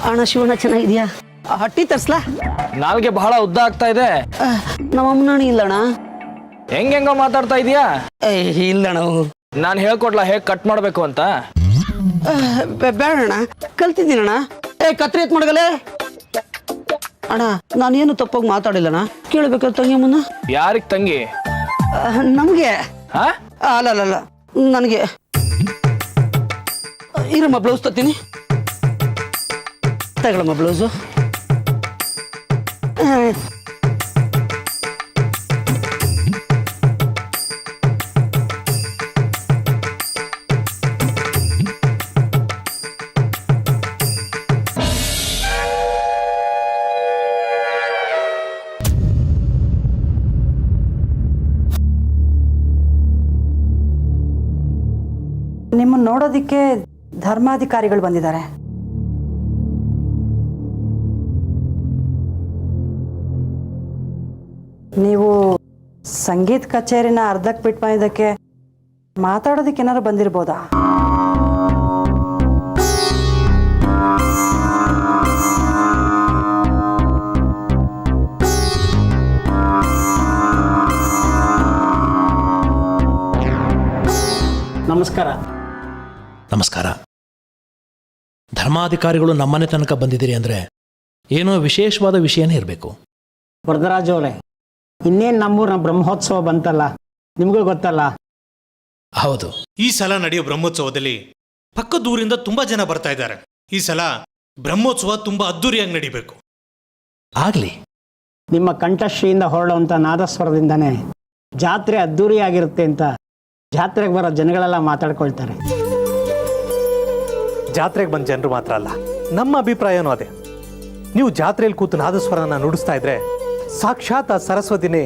ಅಣ್ಣ ಶಿವಣ್ಣ ಚೆನ್ನಾಗಿದ್ಯಾ? ಹಟ್ಟಿ ತರ್ಸ್ಲಾ? ನಾಲ್ಗೆ ಬಹಳ ಉದ್ದ ಆಗ್ತಾ ಇದೆ. ನಮ್ಮಣ್ಣ ಇಲ್ಲಣ್ಣ. ಹೆಂಗೆಂಗೋ ಮಾತಾಡ್ತಾ ಇದೀಯಾ? ಇಲ್ಲಣ್ಣ. ನಾನು ಹೇಳ್ಕೊಡ್ಲಾ ಹೇಗ್ ಕಟ್ ಮಾಡ್ಬೇಕು ಅಂತ? ಬೇಡಣ್ಣ, ಕಲ್ತಿದ್ದೀನಣ್ಣ. ಕತ್ರಿ ಎತ್ ಮಾಡಗಲೇ ಅಣ್ಣ. ನಾನೇನು ತಪ್ಪಾಗಿ ಮಾತಾಡಿಲ್ಲಣ್ಣ. ಕೇಳ್ಬೇಕಾದ್ರೆ ತಂಗಿ ಮುನ್ನ. ಯಾರಿಗ್ ತಂಗಿ? ನಮ್ಗೆ. ಹಾ? ಅಲ್ಲ ನನಗೆ. ಇರಮ್ಮ, ಬ್ಲೌಸ್ ತತ್ತೀನಿ. ತಗೊಳಮ್ಮ ಬ್ಲೌಸು. ನಿಮ್ಮನ್ನು ನೋಡೋದಿಕ್ಕೆ ಧರ್ಮಾಧಿಕಾರಿಗಳು ಬಂದಿದ್ದಾರೆ. ನೀವು ಸಂಗೀತ ಕಚೇರಿನ ಅರ್ಧಕ್ಕೆ ಬಿಟ್ಟು ಬಂದಿದ್ದಕ್ಕೆ ಮಾತಾಡೋದಕ್ಕೆ ಏನಾದ್ರು ಬಂದಿರ್ಬೋದಾ? ನಮಸ್ಕಾರ. ನಮಸ್ಕಾರ. ಧರ್ಮಾಧಿಕಾರಿಗಳು ನಮ್ಮನೆ ತನಕ ಬಂದಿದ್ದೀರಿ ಅಂದರೆ ಏನೋ ವಿಶೇಷವಾದ ವಿಷಯನೇ ಇರಬೇಕು. ವರದರಾಜ್ ಅವರೇ, ಇನ್ನೇನು ನಮ್ಮೂರಿನ ಬ್ರಹ್ಮೋತ್ಸವ ಬಂತಲ್ಲ, ನಿಮಗೂ ಗೊತ್ತಲ್ಲ. ಹೌದು, ಈ ಸಲ ನಡೆಯೋ ಬ್ರಹ್ಮೋತ್ಸವದಲ್ಲಿ ಪಕ್ಕದೂರಿಂದ ತುಂಬಾ ಜನ ಬರ್ತಾ ಇದ್ದಾರೆ. ಈ ಸಲ ಬ್ರಹ್ಮೋತ್ಸವ ತುಂಬಾ ಅದ್ದೂರಿಯಾಗಿ ನಡಿಬೇಕು. ಆಗಲಿ. ನಿಮ್ಮ ಕಂಠಶ್ರೀಯಿಂದ ಹೊರಡುವಂಥ ನಾದಸ್ವರದಿಂದನೇ ಜಾತ್ರೆ ಅದ್ದೂರಿಯಾಗಿರುತ್ತೆ ಅಂತ ಜಾತ್ರೆಗೆ ಬರೋ ಜನಗಳೆಲ್ಲ ಮಾತಾಡ್ಕೊಳ್ತಾರೆ. ಜಾತ್ರೆಗೆ ಬಂದ ಜನರು ಮಾತ್ರ ಅಲ್ಲ, ನಮ್ಮ ಅಭಿಪ್ರಾಯನೂ ಅದೇ. ನೀವು ಜಾತ್ರೆಯಲ್ಲಿ ಕೂತು ನಾದಸ್ವರನ ನುಡಿಸ್ತಾ ಇದ್ರೆ ಸಾಕ್ಷಾತ್ ಆ ಸರಸ್ವತಿನೇ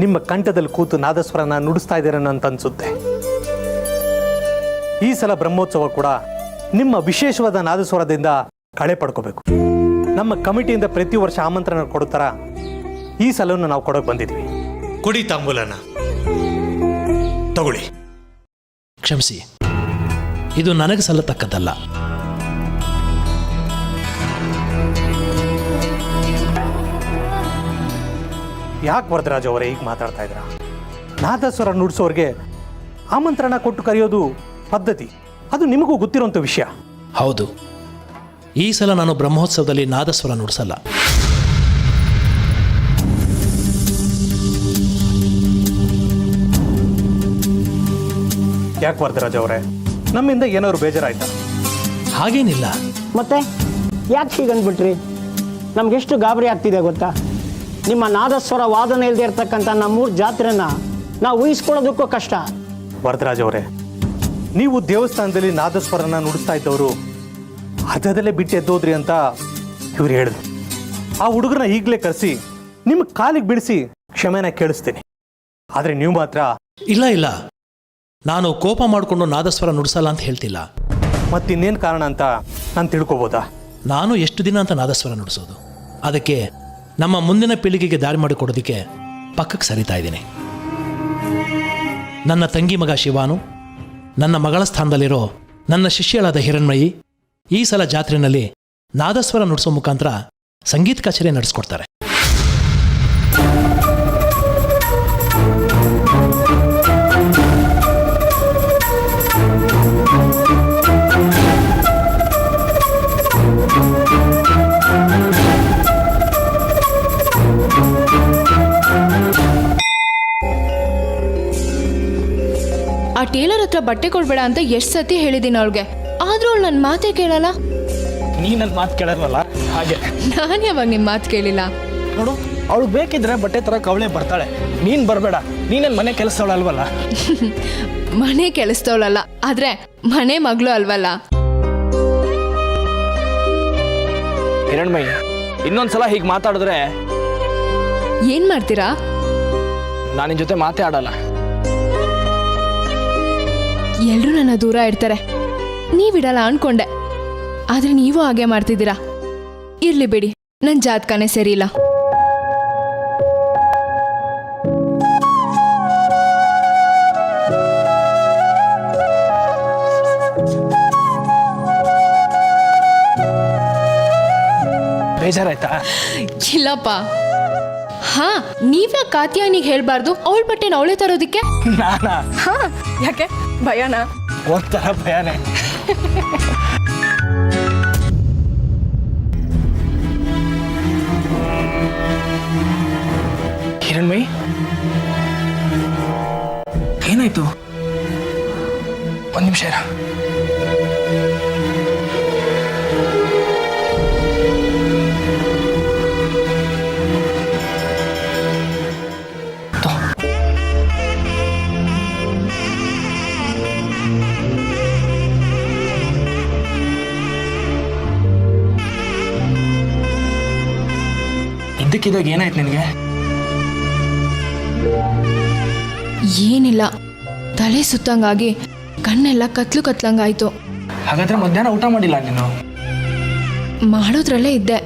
ನಿಮ್ಮ ಕಂಠದಲ್ಲಿ ಕೂತು ನಾದಸ್ವರನ ನುಡಿಸ್ತಾ ಇದ್ದೀರೇನೋ ಅಂತ ಅನ್ಸುತ್ತೆ. ಈ ಸಲ ಬ್ರಹ್ಮೋತ್ಸವ ಕೂಡ ನಿಮ್ಮ ವಿಶೇಷವಾದ ನಾದಸ್ವರದಿಂದ ಕಳೆ ಪಡ್ಕೋಬೇಕು. ನಮ್ಮ ಕಮಿಟಿಯಿಂದ ಪ್ರತಿ ವರ್ಷ ಆಮಂತ್ರಣ ಕೊಡುತ್ತಾರ ಈ ಸಲವನ್ನು ನಾವು ಕೊಡೋಕೆ ಬಂದಿದ್ವಿ. ಕೊಡಿ ತಾಂಬೂಲನ, ತಗೊಳ್ಳಿ. ಕ್ಷಮಿಸಿ, ಇದು ನನಗೆ ಸಲ್ಲತಕ್ಕದ್ದಲ್ಲ. ಯಾಕೆ ವರದರಾಜ್ ಅವರೇ ಈಗ ಮಾತಾಡ್ತಾ ಇದ್ರ? ನಾದಸ್ವರ ನುಡಿಸೋರಿಗೆ ಆಮಂತ್ರಣ ಕೊಟ್ಟು ಕರೆಯೋದು ಪದ್ಧತಿ, ಅದು ನಿಮಗೂ ಗೊತ್ತಿರೋಂಥ ವಿಷಯ. ಹೌದು, ಈ ಸಲ ನಾನು ಬ್ರಹ್ಮೋತ್ಸವದಲ್ಲಿ ನಾದಸ್ವರ ನುಡಿಸಲ್ಲ. ಯಾಕೆ ವರದರಾಜ್ ಅವರೇ, ನಮ್ಮಿಂದ ಏನಾದ್ರು ಬೇಜಾರಾಯ್ತಾ? ಹಾಗೇನಿಲ್ಲ. ಮತ್ತೆ ಯಾಕೆ ಹೀಗಂದ್ಬಿಟ್ರಿ? ನಮಗೆಷ್ಟು ಗಾಬರಿ ಆಗ್ತಿದೆ ಗೊತ್ತಾ? ನಿಮ್ಮ ನಾದಸ್ವರ ವಾದನ ಇಲ್ಲದೆ ಇರ್ತಕ್ಕಂಥ ನಮ್ಮೂರು ಜಾತ್ರೆನ ನಾವು ಊಹಿಸ್ಕೊಳ್ಳೋದಕ್ಕೂ ಕಷ್ಟ. ವರದರಾಜ್ ಅವರೇ, ನೀವು ದೇವಸ್ಥಾನದಲ್ಲಿ ನಾದಸ್ವರನ ನುಡಿಸ್ತಾ ಇದ್ದವರು ಅರ್ಧದಲ್ಲೇ ಬಿಟ್ಟು ಎದ್ದೋದ್ರಿ ಅಂತ ಇವ್ರು ಹೇಳಿದ್ರು. ಆ ಹುಡುಗರನ್ನ ಈಗಲೇ ಕರೆಸಿ ನಿಮ್ಮ ಕಾಲಿಗೆ ಬಿಡಿಸಿ ಕ್ಷಮೆನ ಕೇಳಿಸ್ತೀನಿ. ಆದರೆ ನೀವು ಮಾತ್ರ ಇಲ್ಲ, ನಾನು ಕೋಪ ಮಾಡಿಕೊಂಡು ನಾದಸ್ವರ ನುಡಿಸಲ್ಲ ಅಂತ ಹೇಳ್ತಿಲ್ಲ. ಮತ್ತಿನ್ನೇನು ಕಾರಣ ಅಂತ ನಾನು ತಿಳ್ಕೊಬೋದಾ? ನಾನು ಎಷ್ಟು ದಿನ ಅಂತ ನಾದಸ್ವರ ನುಡಿಸೋದು? ಅದಕ್ಕೆ ನಮ್ಮ ಮುಂದಿನ ಪೀಳಿಗೆಗೆ ದಾರಿ ಮಾಡಿಕೊಡೋದಕ್ಕೆ ಪಕ್ಕಕ್ಕೆ ಸರಿತಾ ಇದ್ದೀನಿ. ನನ್ನ ತಂಗಿ ಮಗ ಶಿವಾನು, ನನ್ನ ಮಗಳ ಸ್ಥಾನದಲ್ಲಿರೋ ನನ್ನ ಶಿಷ್ಯಳಾದ ಹಿರಣ್ಮಯಿ ಈ ಸಲ ಜಾತ್ರೆಯಲ್ಲಿ ನಾದಸ್ವರ ನುಡಿಸೋ ಮುಖಾಂತರ ಸಂಗೀತ ಕಚೇರಿ ನಡೆಸ್ಕೊಡ್ತಾರೆ. ಆ ಟೇಲರ್ ಹತ್ರ ಬಟ್ಟೆ ಕೊಡ್ಬೇಡ ಅಂತ ಎಷ್ಟು ಸತಿ ಹೇಳಿದ್ದೀನಿ ಅವಳಿಗೆ, ಆದ್ರೂ ಅವಳು ನನ್ನ ಮಾತೇ ಕೇಳಲ್ಲ. ನೀ ನನ್ನ ಮಾತು ಕೇಳಲ್ವಲ್ಲ, ಹಾಗೆ ನಾನು ಯಾವಾಗ ನಿಮ್ಮ ಮಾತು ಕೇಳಿಲ್ಲ ನೋಡು. ಅವಳು ಬೇಕಿದ್ರೆ ಬಟ್ಟೆ ತರ ಅವಳೇ ಬರ್ತಾಳೆ, ನೀನ್ ಬರಬೇಡ. ನೀನೇನು ಮನೆ ಕೆಲಸದವಳಲ್ವಲ್ಲ? ಮನೆ ಕೆಲಸದವಳಲ್ಲ, ಆದ್ರೆ ಮನೆ ಮಗಳು ಅಲ್ವಲ್ಲ. ಹಿರಣ್ಮಯ್ಯ, ಇನ್ನೊಂದ್ಸಲ ಹೀಗೆ ಮಾತಾಡಿದ್ರೆ ಏನ್ ಮಾಡ್ತೀರಾ? ನಾನು ನಿನ್ ಜೊತೆ ಮಾತೇ ಆಡಲ್ಲ. ಎಲ್ರೂ ನನ್ನ ದೂರ ಇಡ್ತಾರೆ, ನೀವಿಡಲ್ಲ ಅನ್ಕೊಂಡೆ, ಆದ್ರೆ ನೀವು ಹಾಗೆ ಮಾಡ್ತಿದ್ದೀರಾ. ಇರ್ಲಿ ಬಿಡಿ, ನನ್ನ ಜಾತಕನೇ ಸರಿ ಇಲ್ಲ. ಬೇಜಾರಾಯ್ತಾ? ಇಲ್ಲಪ್ಪ. ಹಾ, ನೀವೇ ಕಾತ್ಯಾನಿಗೆ ಹೇಳ್ಬಾರ್ದು ಅವಳ ಬಟ್ಟೆನ ಅವಳೇ ತರೋದಿಕ್ಕೆ? ನಾನಾ? ಹಾ, ಯಾಕೆ ಭಯನಾ? ಒಂಥರ ಭಯನೇ. ಹಿರಣ್ಮಯಿ, ಏನಾಯ್ತು? ಒಂದ್ ನಿಮಿಷ ಇರ. ಇದ್ದಕ್ಕಿದ್ದಾಗ ಏನಾಯ್ತು ನಿನಗೆ? ಏನಿಲ್ಲ, ತಲೆ ಸುತ್ತಂಗಾಗಿ ಕಣ್ಣೆಲ್ಲ ಕತ್ಲು ಕತ್ಲಂಗಾಯ್ತು. ಹಾಗಾದ್ರೆ ಮಧ್ಯಾಹ್ನ ಊಟ ಮಾಡಿಲ್ಲ ನೀನು? ಮಾಡೋದ್ರಲ್ಲೇ ಇದ್ದೆ.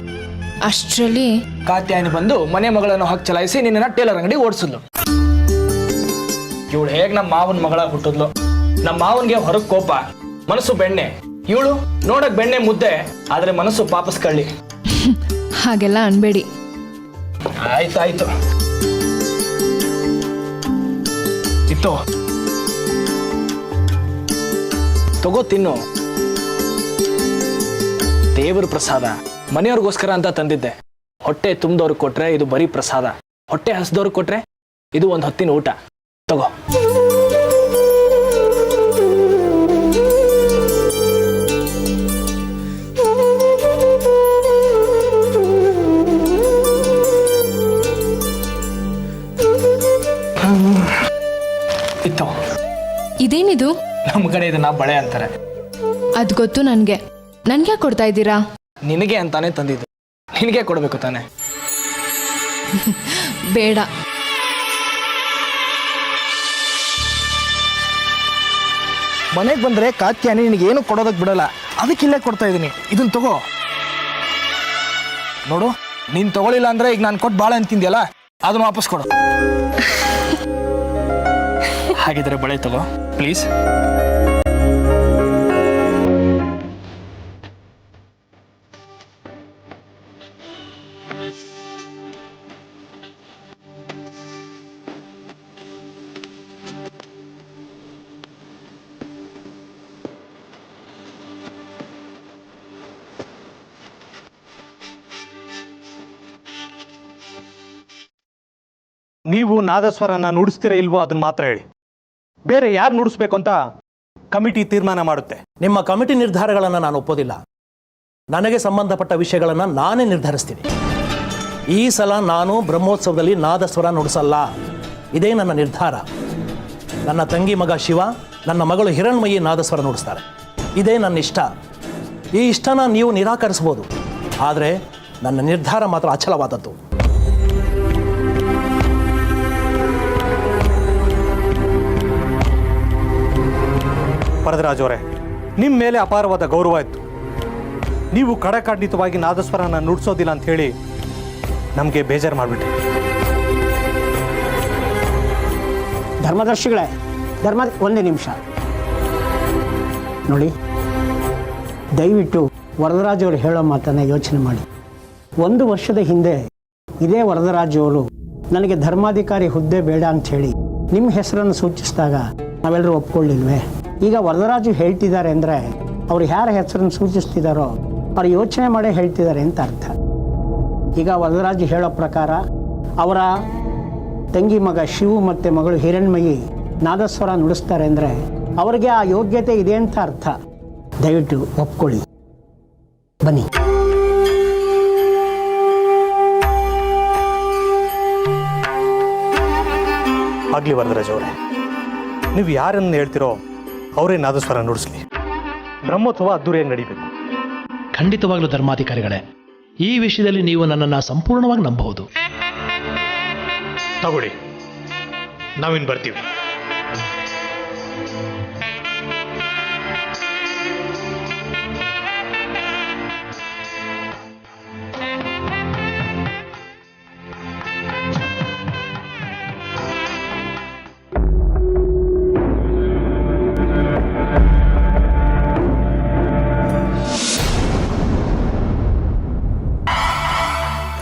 ಅಷ್ಟರಲ್ಲಿ ಕಾತ್ಯಾಯನಿ ಬಂದು ಮನೆ ಮಗಳನ್ನು ಹಾಕಿ ಚಲಾಯಿಸಿ ನಿನ್ನ ಟೇಲರ್ ಅಂಗಡಿ ಓಡಿಸಿದ್ಲು. ಇವಳು ಹೇಗ್ ನಮ್ಮ ಮಾವನ ಮಗಳ ಹುಟ್ಟಿದ್ಲು. ನಮ್ಮ ಮಾವನ್ಗೆ ಹೊರಗ್ ಕೋಪ, ಮನಸ್ಸು ಬೆಣ್ಣೆ. ಇವಳು ನೋಡಕ್ ಬೆಣ್ಣೆ ಮುದ್ದೆ, ಆದ್ರೆ ಮನಸ್ಸು ಪಾಪಸ್ ಕಳ್ಳಿ. ಹಾಗೆಲ್ಲ ಅನ್ಬೇಡಿ. ಆಯ್ತಾಯ್ತು. ಇತ್ತು ತಗೋ ತಿನ್ನು. ದೇವರ ಪ್ರಸಾದ, ಮನೆಯವ್ರಿಗೋಸ್ಕರ ಅಂತ ತಂದಿದ್ದೆ. ಹೊಟ್ಟೆ ತುಂಬಿದವ್ರಿಗೆ ಕೊಟ್ರೆ ಇದು ಬರೀ ಪ್ರಸಾದ, ಹೊಟ್ಟೆ ಹಸ್ದವ್ರಿಗೆ ಕೊಟ್ರೆ ಇದು ಒಂದು ಹೊತ್ತಿನ ಊಟ. ತಗೋ. ಇತ್ತು. ಇದೇನಿದು? ನಮ್ಮ ಕಡೆ ಇದನ್ನ ಬಳೆ ಅಂತಾರೆ. ಅದ್ ಗೊತ್ತು ನನ್ಗೆ. ನನ್ಗೆ ಕೊಡ್ತಾ ಇದ್ದೀರಾ? ನಿನಗೆ ಅಂತಾನೆ ತಂದಿದ್ದು, ನಿನಗೆ ಕೊಡ್ಬೇಕು ತಾನೆ. ಬೇಡ. ಮನೆಗೆ ಬಂದ್ರೆ ಕಾತ್ಯಾನಿ ನಿನಗೆ ಏನು ಕೊಡೋದಕ್ಕೆ ಬಿಡಲ್ಲ, ಅದಕ್ಕೆ ಇಲ್ಲೇ ಕೊಡ್ತಾ ಇದ್ದೀನಿ. ಇದನ್ನ ತಗೋ. ನೋಡು, ನೀನ್ ತಗೊಳ್ಳಿಲ್ಲ ಅಂದ್ರೆ ಈಗ ನಾನು ಕೊಟ್ಟು ಬಾಳೆ ಅಂತಿದ್ಯಲ್ಲ, ಅದನ್ನ ವಾಪಸ್ ಕೊಡು. ಹಾಗಿದ್ರೆ ಬಳೆ ತಗೋ ಪ್ಲೀಸ್. ನೀವು ನಾದಸ್ವರನ ನುಡಿಸ್ತೀರಾ ಇಲ್ವೋ ಅದನ್ನ ಮಾತ್ರ ಹೇಳಿ. ಬೇರೆ ಯಾರು ನುಡಿಸ್ಬೇಕು ಅಂತ ಕಮಿಟಿ ತೀರ್ಮಾನ ಮಾಡುತ್ತೆ. ನಿಮ್ಮ ಕಮಿಟಿ ನಿರ್ಧಾರಗಳನ್ನು ನಾನು ಒಪ್ಪೋದಿಲ್ಲ. ನನಗೆ ಸಂಬಂಧಪಟ್ಟ ವಿಷಯಗಳನ್ನು ನಾನೇ ನಿರ್ಧರಿಸ್ತೀನಿ. ಈ ಸಲ ನಾನು ಬ್ರಹ್ಮೋತ್ಸವದಲ್ಲಿ ನಾದಸ್ವರ ನುಡಿಸಲ್ಲ. ಇದೇ ನನ್ನ ನಿರ್ಧಾರ. ನನ್ನ ತಂಗಿ ಮಗ ಶಿವ, ನನ್ನ ಮಗಳು ಹಿರಣ್ಮಯಿ ನಾದಸ್ವರ ನುಡಿಸ್ತಾರೆ. ಇದೇ ನನ್ನ ಇಷ್ಟ. ಈ ಇಷ್ಟನ ನೀವು ನಿರಾಕರಿಸ್ಬೋದು, ಆದರೆ ನನ್ನ ನಿರ್ಧಾರ ಮಾತ್ರ ಅಚಲವಾದದ್ದು. ವರದರಾಜ್ ಅವರೇ, ನಿಮ್ಮ ಮೇಲೆ ಅಪಾರವಾದ ಗೌರವ ಇತ್ತು. ನೀವು ಕಡಖಂಡಿತವಾಗಿ ನಾದಸ್ವರನ ನುಡಿಸೋದಿಲ್ಲ ಅಂತ ಹೇಳಿ ನಮಗೆ ಬೇಜಾರು ಮಾಡಿಬಿಟ್ರಿ. ಧರ್ಮದರ್ಶಿಗಳೇ, ಒಂದೇ ನಿಮಿಷ ನೋಡಿ. ದಯವಿಟ್ಟು ವರದರಾಜ್ ಅವರು ಹೇಳೋ ಮಾತನ್ನು ಯೋಚನೆ ಮಾಡಿ. 1 ವರ್ಷದ ಹಿಂದೆ ಇದೇ ವರದರಾಜ್ ಅವರು ನನಗೆ ಧರ್ಮಾಧಿಕಾರಿ ಹುದ್ದೆ ಬೇಡ ಅಂಥೇಳಿ ನಿಮ್ಮ ಹೆಸರನ್ನು ಸೂಚಿಸಿದಾಗ ನಾವೆಲ್ಲರೂ ಒಪ್ಕೊಳ್ಳಿಲ್ವೇ? ಈಗ ವರದರಾಜು ಹೇಳ್ತಿದ್ದಾರೆ ಅಂದರೆ ಅವ್ರು ಯಾರ ಹೆಸರನ್ನು ಸೂಚಿಸ್ತಿದ್ದಾರೋ ಅವ್ರು ಯೋಚನೆ ಮಾಡೇ ಹೇಳ್ತಿದ್ದಾರೆ ಅಂತ ಅರ್ಥ. ಈಗ ವರದರಾಜು ಹೇಳೋ ಪ್ರಕಾರ ಅವರ ತಂಗಿ ಮಗ ಶಿವು ಮತ್ತು ಮಗಳು ಹಿರಣ್ಮಯಿ ನಾದಸ್ವರ ನುಡಿಸ್ತಾರೆ ಅಂದರೆ ಅವರಿಗೆ ಆ ಯೋಗ್ಯತೆ ಇದೆ ಅಂತ ಅರ್ಥ. ದಯವಿಟ್ಟು ಒಪ್ಕೊಳ್ಳಿ. ಬನ್ನಿ. ಆಗಲಿ ವರದರಾಜ್ ಅವರೇ, ನೀವು ಯಾರನ್ನು ಹೇಳ್ತಿರೋ ಅವರೇ ನಾದಸ್ವರ ನುಡಿಸ್ಲಿ. ಬ್ರಹ್ಮೋತ್ಸವ ಅದ್ದೂರಿಯಾಗಿ ನಡೀಬೇಕು. ಖಂಡಿತವಾಗ್ಲೂ ಧರ್ಮಾಧಿಕಾರಿಗಳೇ, ಈ ವಿಷಯದಲ್ಲಿ ನೀವು ನನ್ನನ್ನು ಸಂಪೂರ್ಣವಾಗಿ ನಂಬಬಹುದು. ತಗೊಳ್ಳಿ, ನಾವಿನ್ ಬರ್ತೀವಿ.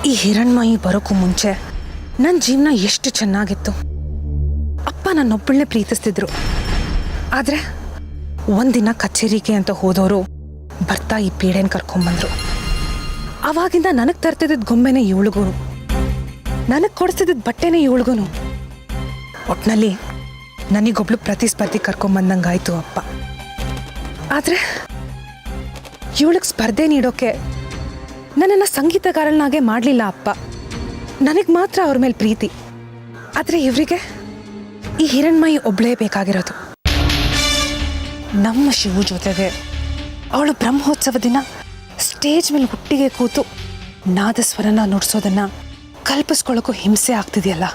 ಈ ಹಿರಣ್ಮಯಿ ಬರೋಕ್ಕೂ ಮುಂಚೆ ನನ್ನ ಜೀವನ ಎಷ್ಟು ಚೆನ್ನಾಗಿತ್ತು. ಅಪ್ಪ ನನ್ನೊಬ್ಬಳನ್ನೇ ಪ್ರೀತಿಸ್ತಿದ್ರು. ಆದರೆ ಒಂದಿನ ಕಚೇರಿಗೆ ಅಂತ ಹೋದವರು ಬರ್ತಾ ಈ ಪೀಡೆನ ಕರ್ಕೊಂಬಂದ್ರು. ಆವಾಗಿಂದ ನನಗೆ ತರ್ತಿದ್ದ ಗೊಂಬೆನೇ ಇವಳಿಗೂ, ನನಗೆ ಕೊಡಿಸ್ತಿದ್ದ ಬಟ್ಟೆನೇ ಇವಳಿಗೂ. ಒಟ್ಟಿನಲ್ಲಿ ನನಗೊಬ್ಳು ಪ್ರತಿಸ್ಪರ್ಧಿ ಕರ್ಕೊಂಬಂದಂಗಾಯ್ತು ಅಪ್ಪ. ಆದರೆ ಇವಳಿಗೆ ಸ್ಪರ್ಧೆ ನೀಡೋಕೆ ನನ್ನನ್ನು ಸಂಗೀತಗಾರನಾಗೆ ಮಾಡಲಿಲ್ಲ ಅಪ್ಪ. ನನಗೆ ಮಾತ್ರ ಅವ್ರ ಮೇಲೆ ಪ್ರೀತಿ. ಆದರೆ ಇವರಿಗೆ ಈ ಹಿರಣ್ಮಯಿ ಒಬ್ಬಳೇ ಬೇಕಾಗಿರೋದು. ನಮ್ಮ ಶಿವು ಜೊತೆಗೆ ಅವಳು ಬ್ರಹ್ಮೋತ್ಸವ ದಿನ ಸ್ಟೇಜ್ ಮೇಲೆ ಹುಟ್ಟಿಗೆ ಕೂತು ನಾದಸ್ವರನ ನುಡಿಸೋದನ್ನ ಕಲ್ಪಿಸ್ಕೊಳ್ಳೋಕ್ಕೂ ಹಿಂಸೆ ಆಗ್ತಿದೆಯಲ್ಲ.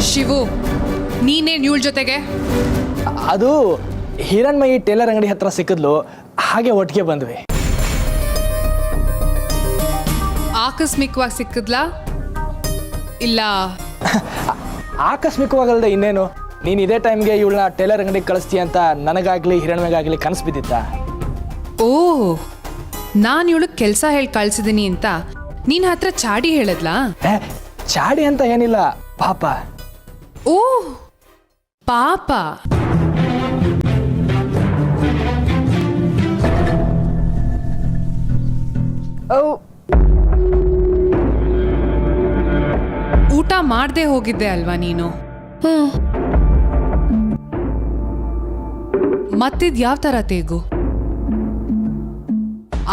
ಶಿವು, ನೀನೇನು ಇವಳ ಜೊತೆಗೆ? ಅದು ಹಿರಣ್ಮಯಿ ಟೇಲರ್ ಅಂಗಡಿ ಹತ್ರ ಸಿಕ್ಕಿದ್ಲು, ಹಾಗೆ ಒಟ್ಟಿಗೆ ಬಂದ್ವಿ. ಆಕಸ್ಮಿಕವಾಗಿ ಸಿಕ್ಕಿದ್ಲಾ ಇಲ್ಲ ಆಕಸ್ಮಿಕವಾಗಲ್ದೆ ಇನ್ನೇನು? ನೀನು ಇದೇ ಟೈಮ್ಗೆ ಇವಳನ್ನ ಟೇಲರ್ ಅಂಗಡಿಗೆ ಕಳಿಸ್ತೀಯ ಅಂತ ನನಗಾಗ್ಲಿ ಹಿರಣ್ಮಯಿಗಾಗಲಿ ಕನಸು ಬಿದ್ದಿತ್ತ? ಓ, ನಾನು ಇವಳಿಗೆ ಕೆಲಸ ಹೇಳಿ ಕಳ್ಸಿದ್ದೀನಿ ಅಂತ ನೀನ್ ಹತ್ರ ಚಾಡಿ ಹೇಳದ್ಲಾ? ಚಾಡಿ ಅಂತ ಏನಿಲ್ಲ, ಪಾಪ. ಓ ಪಾಪ. ಊಟ ಮಾಡದೆ ಹೋಗಿದ್ದೆ ಅಲ್ವಾ ನೀನು? ಮತ್ತಿದ್ ಯಾವ ತರ ತೇಗು?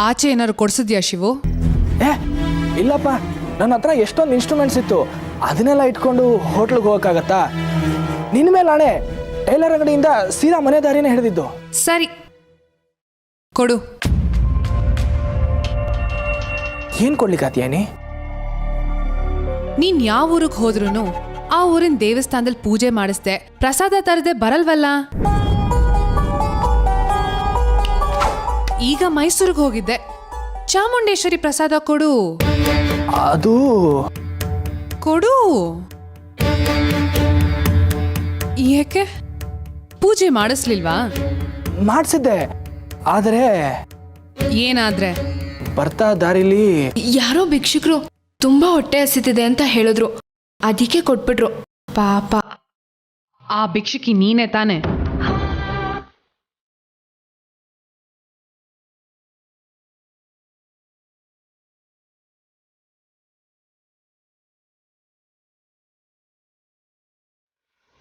ಆಚೆ ಏನಾರು ಕೊಡ್ಸಿದ್ಯಾ ಶಿವು? ಇಲ್ಲಪ್ಪ, ನನ್ನ ಹತ್ರ ಎಷ್ಟೊಂದು ಇನ್ಸ್ಟ್ರೂಮೆಂಟ್ಸ್ ಇತ್ತು, ಅದನ್ನೆಲ್ಲ ಇಟ್ಕೊಂಡು ಹೋಟ್ಲಿಗೆ ಹೋಗಕ್ಕಾಗತ್ತಾ? ನಿನ್ನ ಮೇಲೆ ಆಣೆ, ಟೈಲರ್ ಅಂಗಡಿಯಿಂದ ಸೀದಾ ಮನೆ ದಾರಿನೇ ಹಿಡಿದಿದ್ದು. ಸರಿ ಕೊಡು. ಏನ್ ಕೊಡ್ಲಿಕ್ಕಾತೀಯನಿ? ನೀನ್ ಯಾವ ಊರಿಗೆ ಹೋದ್ರೂ ಆ ಊರಿನ ದೇವಸ್ಥಾನದಲ್ಲಿ ಪೂಜೆ ಮಾಡಿಸ್ದೆ, ಪ್ರಸಾದ ತರದೆ ಬರಲ್ವಲ್ಲ? ಈಗ ಮೈಸೂರಿಗೆ ಹೋಗಿದ್ದೆ, ಚಾಮುಂಡೇಶ್ವರಿ ಪ್ರಸಾದ ಕೊಡು. ಅದು ಕೊಡು. ಏಕೆ ಪೂಜೆ ಮಾಡಿಸ್ಲಿಲ್ವಾ? ಮಾಡಿಸಿದ್ದೆ, ಆದರೆ ಏನಾದ್ರೆ? ಬರ್ತಾ ದಾರಿಲಿ ಯಾರೋ ಭಿಕ್ಷುಕರು ತುಂಬಾ ಹೊಟ್ಟೆ ಹಸಿತಿದೆ ಅಂತ ಹೇಳಿದ್ರು, ಅದಕ್ಕೆ ಕೊಟ್ಬಿಟ್ರು. ಪಾಪ. ಆ ಭಿಕ್ಷುಕಿ ನೀನೇ ತಾನೆ?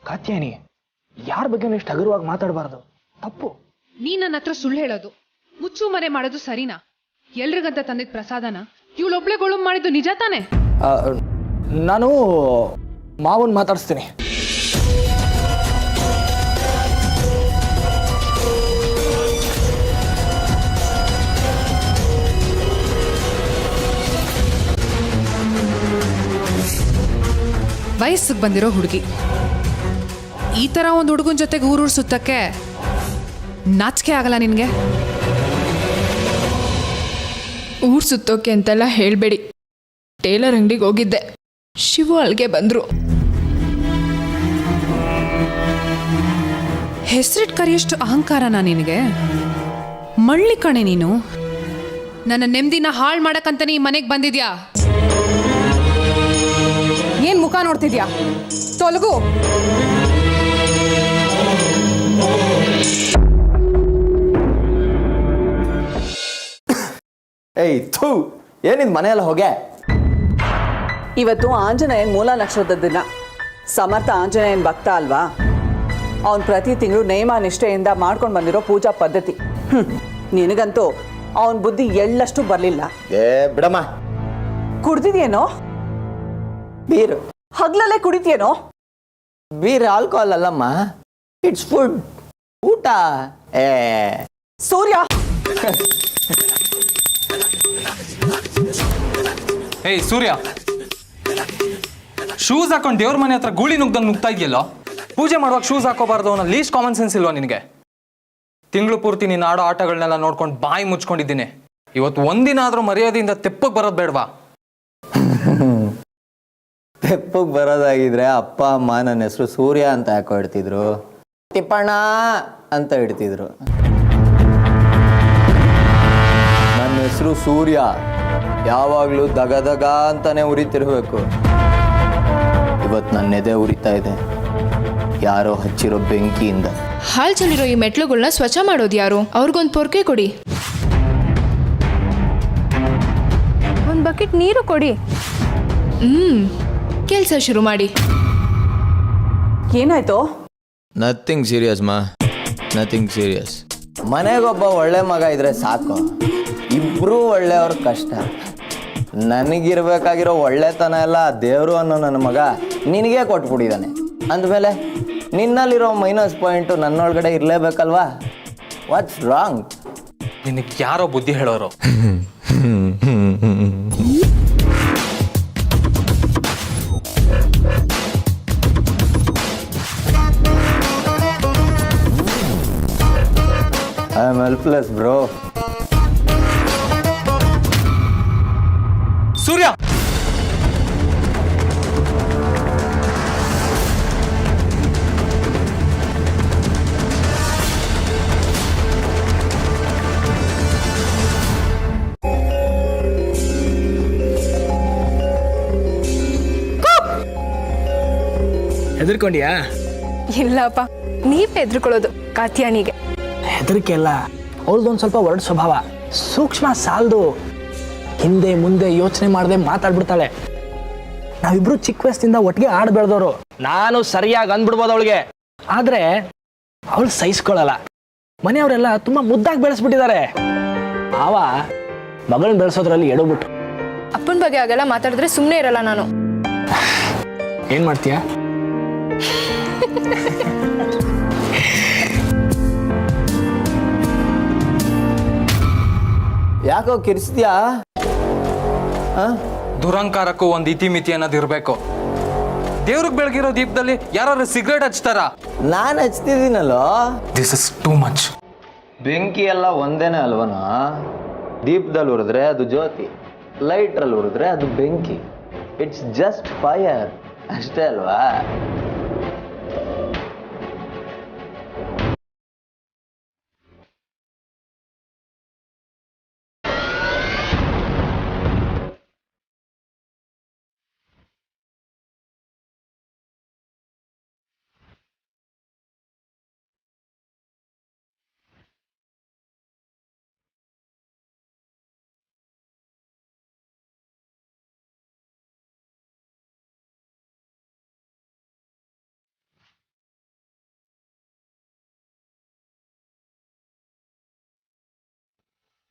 ಕಾತ್ಯಾನಿ, ಯಾರ ಬಗ್ಗೆ ಇಷ್ಟು ಹಗುರವಾಗಿ ಮಾತಾಡಬಾರ್ದು, ತಪ್ಪು. ನೀ ನನ್ನ ಹತ್ರ ಸುಳ್ಳು ಹೇಳೋದು, ಮುಚ್ಚು ಮರೆ ಮಾಡೋದು ಸರಿನಾ? ಎಲ್ರಿಗಂತ ತಂದಿದ್ ಪ್ರಸಾದನ ಇವಳೊಬ್ಳೆ ಗೊಳು ಮಾಡಿದ್ದು ನಿಜ ತಾನೆ? ನಾನು ಮಾವನ್ ಮಾತಾಡಿಸ್ತೀನಿ. ವಯಸ್ಸಿಗೆ ಬಂದಿರೋ ಹುಡುಗಿ ಈ ತರ ಒಂದು ಹುಡುಗನ ಜೊತೆಗೆ ಊರೂರು ಸುತ್ತಕ್ಕೆ ನಾಚಿಕೆ ಆಗಲ್ಲ ನಿನ್ಗೆ? ಊರ್ ಸುತ್ತೋಕೆ ಅಂತೆಲ್ಲ ಹೇಳ್ಬೇಡಿ. ಟೇಲರ್ ಅಂಗಡಿಗೆ ಹೋಗಿದ್ದೆ, ಶಿವು ಅಲ್ಲಿಗೆ ಬಂದ್ರು. ಹೆಸರಿಟ್ ಕರೆಯಷ್ಟು ಅಹಂಕಾರನಾ ನಿನಗೆ? ಮಳ್ಳಿ ಕಣೆ ನೀನು. ನನ್ನ ನೆಮ್ಮದಿನ ಹಾಳು ಮಾಡಕ್ಕಂತಾನೆ ಈ ಮನೆಗೆ ಬಂದಿದ್ಯಾ? ಏನ್ ಮುಖ ನೋಡ್ತಿದ್ಯಾ? ತೊಲಗು. ಏಯ್ ಥೂ, ಏನಿದ್ ಮನೆಯಲ್ಲ ಹೋಗೆ? ಇವತ್ತು ಆಂಜನೇಯನ್ ಮೂಲ ನಕ್ಷತ್ರದ ದಿನ. ಸಮರ್ಥ ಆಂಜನೇಯನ್ ಭಕ್ತ ಅಲ್ವಾ? ಅವನು ಪ್ರತಿ ತಿಂಗಳು ನೇಮ ನಿಷ್ಠೆಯಿಂದ ಮಾಡ್ಕೊಂಡು ಬಂದಿರೋ ಪೂಜಾ ಪದ್ಧತಿ. ನಿನಗಂತೂ ಅವನ ಬುದ್ಧಿ ಎಳ್ಳಷ್ಟು ಬರಲಿಲ್ಲ. ಬಿಡಮ್ಮ. ಕುಡ್ದಿದ್ಯೇನೋ? ಬೀರು. ಹಗ್ಲಲ್ಲೇ ಕುಡಿತೀಯೇನೋ? ಬೀರ್ ಆಲ್ಕೋಹಾಲ್ ಅಲ್ಲಮ್ಮ, ಇಟ್ಸ್ ಫುಡ್, ಊಟ. ಸೂರ್ಯ, ಏಯ್ ಸೂರ್ಯ, ಶೂಸ್ ಹಾಕೊಂಡು ದೇವ್ರ ಮನೆ ಹತ್ರ ಗೂಳಿ ನುಗ್ದಂಗೆ ನುಗ್ತಾ ಇದೆಯಲ್ಲೋ? ಪೂಜೆ ಮಾಡುವಾಗ ಶೂಸ್ ಹಾಕೋಬಾರ್ದು ಅನ್ನೋ ಲೀಸ್ಟ್ ಕಾಮನ್ ಸೆನ್ಸ್ ಇಲ್ವಾ ನಿನಗೆ? ತಿಂಗಳು ಪೂರ್ತಿ ನೀನು ಆಡೋ ಆಟಗಳನ್ನೆಲ್ಲ ನೋಡ್ಕೊಂಡು ಬಾಯಿ ಮುಚ್ಕೊಂಡಿದ್ದೀನಿ. ಇವತ್ತು ಒಂದಿನ ಆದ್ರೂ ಮರ್ಯಾದೆಯಿಂದ ತೆಪ್ಪಗೆ ಬರೋದು ಬೇಡವಾ? ತೆಪ್ಪಗೆ ಬರೋದಾಗಿದ್ರೆ ಅಪ್ಪ ಅಮ್ಮ ನನ್ನ ಹೆಸರು ಸೂರ್ಯ ಅಂತ ಯಾಕೋ ಇಡ್ತಿದ್ರು, ತಿಪ್ಪಣ್ಣ ಅಂತ ಇಡ್ತಿದ್ರು. ನನ್ನ ಹೆಸರು ಸೂರ್ಯ, ಯಾವಾಗಲೂ ದಗದಗ ಅಂತಾನೆ ಉರಿತಿರ್ಬೇಕು. ಇವತ್ತು ನನ್ನ ಎದೆ ಉರಿತಾ ಇದೆ, ಯಾರೋ ಹಚ್ಚಿರೋ ಬೆಂಕಿಯಿಂದ. ಹಾಲ್ ಚೆಲ್ಲಿರೋ ಈ ಮೆಟ್ಲುಗಳನ್ನ ಸ್ವಚ್ಛ ಮಾಡೋದು ಯಾರು? ಅವ್ರಿಗೊಂದು ಪೊರ್ಕೆ ಕೊಡಿ. ಒಂದು ಬಕೆಟ್ ನೀರು ಕೊಡಿ. ಕೆಲಸ ಶುರು ಮಾಡಿ. ಏನಾಯ್ತು? ನಥಿಂಗ್ ಸೀರಿಯಸ್ ಮಾ, ನಥಿಂಗ್ ಸೀರಿಯಸ್. ಮನೆಗೊಬ್ಬ ಒಳ್ಳೆ ಮಗ ಇದ್ರೆ ಸಾಕು, ಇಬ್ಬರೂ ಒಳ್ಳೆಯವ್ರ ಕಷ್ಟ. ನನಗಿರ್ಬೇಕಾಗಿರೋ ಒಳ್ಳೆತನ ಎಲ್ಲ ದೇವರು ಅನ್ನೋ ನನ್ನ ಮಗ ನಿನಗೆ ಕೊಟ್ಬಿಟ್ಟಿದ್ದಾನೆ ಅಂದಮೇಲೆ ನಿನ್ನಲ್ಲಿರೋ ಮೈನಸ್ ಪಾಯಿಂಟು ನನ್ನೊಳಗಡೆ ಇರಲೇಬೇಕಲ್ವಾ? What's wrong? ನಿನಗೆ ಯಾರೋ ಬುದ್ಧಿ ಹೇಳೋರು? I am helpless bro. Surya, ಹೆದರ್ಕೊಂಡಿಯಾ? ಇಲ್ಲಪ್ಪ, ನೀವೇ ಹೆದರ್ಕೊಳ್ಳೋದು ಕಾತ್ಯಾಣಿಗೆ. ಹೆದರಿಕೆ ಅಲ್ಲ, ಅವಳದೊಂದು ಸ್ವಲ್ಪ ಒರಡು ಸ್ವಭಾವ, ಸೂಕ್ಷ್ಮ ಸಾಲದು. ಹಿಂದೆ ಮುಂದೆ ಯೋಚನೆ ಮಾಡದೆ ಮಾತಾಡ್ಬಿಡ್ತಾಳೆ. ನಾವಿಬ್ರು ಚಿಕ್ಕ ವಯಸ್ಸಿಂದ ಒಟ್ಟಿಗೆ ಆಡ್ ಬೆಳೆದವರು. ನಾನು ಸರಿಯಾಗಿ ಅಂದ್ಬಿಡ್ಬೋದು ಅವಳಿಗೆ, ಆದ್ರೆ ಅವಳು ಸಹಿಸ್ಕೊಳ್ಳಲ್ಲ. ಮನೆಯವರೆಲ್ಲ ತುಂಬಾ ಮುದ್ದಾಗಿ ಬೆಳೆಸ್ಬಿಟ್ಟಿದ್ದಾರೆ. ಆವ ಮಗಳನ್ನ ಬೆಳೆಸೋದ್ರಲ್ಲಿ ಎಡಬಿಟ್ಟು. ಅಪ್ಪನ ಬಗ್ಗೆ ಆಗೆಲ್ಲ ಮಾತಾಡಿದ್ರೆ ಸುಮ್ಮನೆ ಇರಲ್ಲ ನಾನು. ಏನ್ ಮಾಡ್ತೀಯಾ? ಯಾಕೋ ಕಿರ್ಸ್ತೀಯಾ? ದುರಂಕಾರಕ್ಕೂ ಒಂದು ಇತಿಮಿತಿ ಅನ್ನೋದು ಇರಬೇಕು. ದೇವ್ರಿಗೆ ಬೆಳಗಿರೋ ದೀಪದಲ್ಲಿ ಯಾರು ಸಿಗರೇಟ್ ಹಚ್ತಾರ? ನಾನು ಹಚ್ತಿದ್ದೀನಲ್ಲೋ. This is too much. ಬೆಂಕಿ ಎಲ್ಲ ಒಂದೇನೆ ಅಲ್ವನೋ? ದೀಪದಲ್ಲಿ ಉರಿದ್ರೆ ಅದು ಜ್ಯೋತಿ, ಲೈಟ್ರಲ್ಲಿ ಉರಿದ್ರೆ ಅದು ಬೆಂಕಿ. ಇಟ್ಸ್ ಜಸ್ಟ್ ಫೈರ್ ಅಷ್ಟೇ ಅಲ್ವಾ?